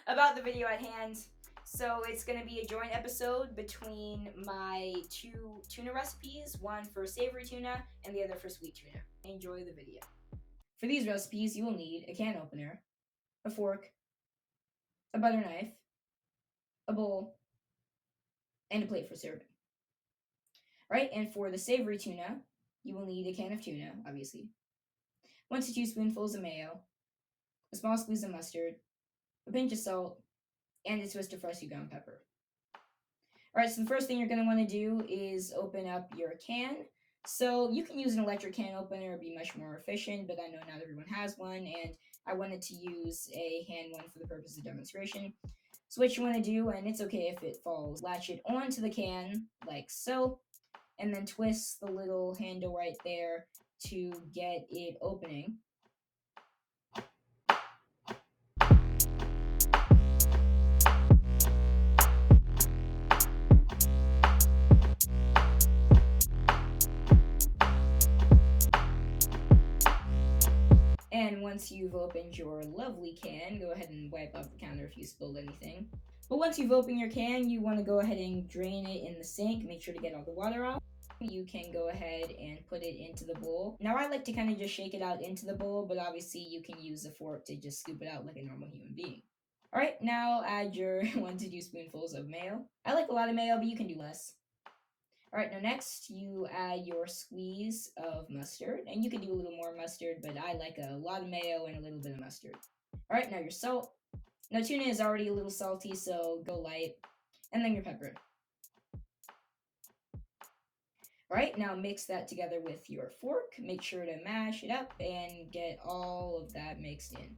about the video at hand. So it's going to be a joint episode between my two tuna recipes, one for savory tuna and the other for sweet tuna. Enjoy the video. For these recipes, you will need a can opener, a fork, a butter knife, a bowl, and a plate for serving. Right, and for the savory tuna, you will need a can of tuna, obviously, 1 to 2 spoonfuls of mayo, a small squeeze of mustard, a pinch of salt, and a twist of freshly ground pepper. Alright, so the first thing you're going to want to do is open up your can. So you can use an electric can opener, it'd be much more efficient, but I know not everyone has one, and I wanted to use a hand one for the purpose of demonstration. So what you want to do, and it's okay if it falls, latch it onto the can like so, and then twist the little handle right there to get it opening. And once you've opened your lovely can, go ahead and wipe off the counter if you spilled anything. But once you've opened your can, you want to go ahead and drain it in the sink. Make sure to get all the water off. You can go ahead and put it into the bowl. Now I like to kind of just shake it out into the bowl, but obviously you can use a fork to just scoop it out like a normal human being. Alright, now add your 1 to 2 spoonfuls of mayo. I like a lot of mayo, but you can do less. Alright, now next you add your squeeze of mustard, and you can do a little more mustard, but I like a lot of mayo and a little bit of mustard. Alright, now your salt. Now tuna is already a little salty, so go light. And then your pepper. Alright, now mix that together with your fork. Make sure to mash it up and get all of that mixed in.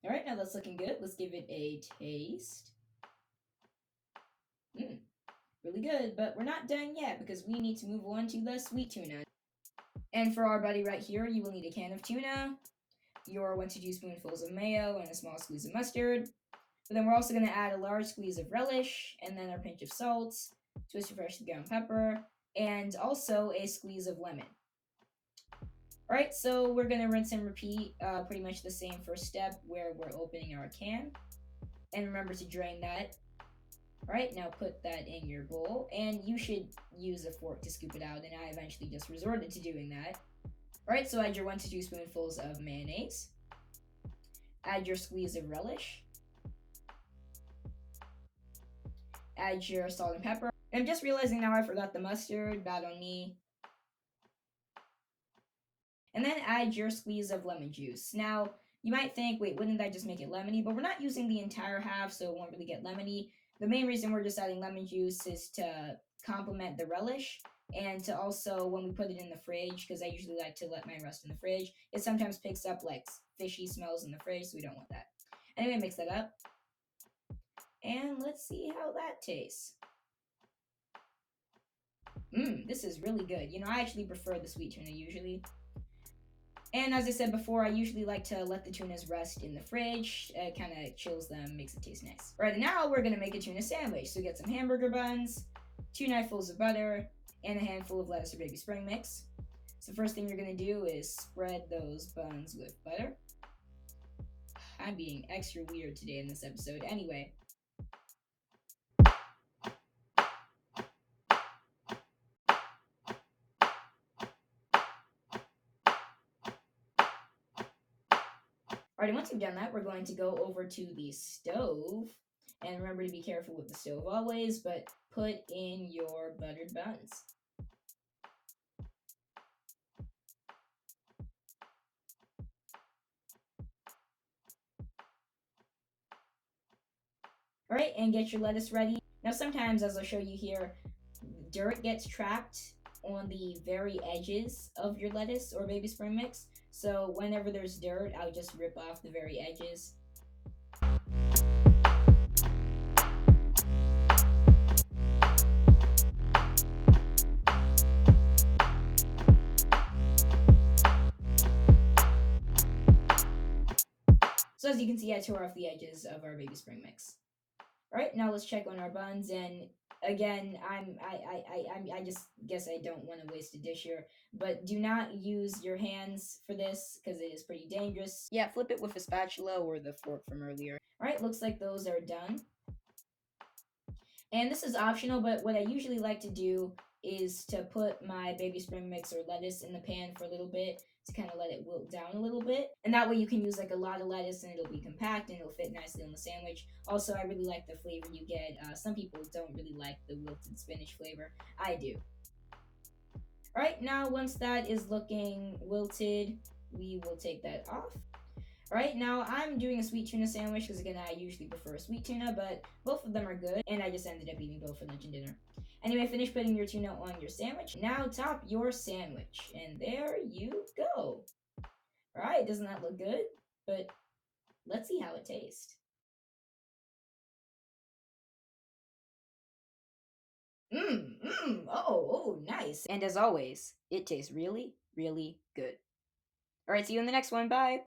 Alright, now that's looking good. Let's give it a taste. Really good, but we're not done yet because we need to move on to the sweet tuna. And for our buddy right here, you will need a can of tuna, your 1 to 2 spoonfuls of mayo, and a small squeeze of mustard. But then we're also going to add a large squeeze of relish, and then our pinch of salt, twist of freshly ground pepper, and also a squeeze of lemon. Alright, so we're going to rinse and repeat pretty much the same first step where we're opening our can. And remember to drain that. Alright, now put that in your bowl, and you should use a fork to scoop it out, and I eventually just resorted to doing that. Alright, so add your 1 to 2 spoonfuls of mayonnaise. Add your squeeze of relish. Add your salt and pepper. And I'm just realizing now I forgot the mustard, bad on me. And then add your squeeze of lemon juice. Now, you might think, wait, wouldn't that just make it lemony? But we're not using the entire half, so it won't really get lemony. The main reason we're just adding lemon juice is to complement the relish, and to also, when we put it in the fridge, because I usually like to let mine rest in the fridge, it sometimes picks up like fishy smells in the fridge, so we don't want that. Anyway, mix that up. And let's see how that tastes. This is really good. You know, I actually prefer the sweet tuna usually. And as I said before, I usually like to let the tunas rest in the fridge. It kind of chills them, makes it taste nice. All right, now we're gonna make a tuna sandwich. So get some hamburger buns, 2 knifeluls of butter, and a handful of lettuce or baby spring mix. So first thing you're gonna do is spread those buns with butter. I'm being extra weird today in this episode. Anyway. Alright, once you've done that, we're going to go over to the stove. And remember to be careful with the stove always, but put in your buttered buns. Alright, and get your lettuce ready. Now sometimes, as I'll show you here, dirt gets trapped on the very edges of your lettuce or baby spring mix. So whenever there's dirt, I'll just rip off the very edges. as you can see, I tore off the edges of our baby spring mix. All right, now let's check on our buns. And again, I just guess I don't want to waste a dish here. But do not use your hands for this because it is pretty dangerous. Yeah, flip it with a spatula or the fork from earlier. All right, looks like those are done. And this is optional, but what I usually like to do is to put my baby spring mix or lettuce in the pan for a little bit to kind of let it wilt down a little bit. And that way you can use like a lot of lettuce and it'll be compact and it'll fit nicely on the sandwich. Also, I really like the flavor you get. Some people don't really like the wilted spinach flavor. I do. All right, now once that is looking wilted, we will take that off. All right, now I'm doing a sweet tuna sandwich because again, I usually prefer sweet tuna, but both of them are good, and I just ended up eating both for lunch and dinner. Anyway, finish putting your tuna on your sandwich. Now top your sandwich, and there you go. All right, doesn't that look good? But let's see how it tastes. Oh, nice. And as always, it tastes really, really good. All right, see you in the next one. Bye.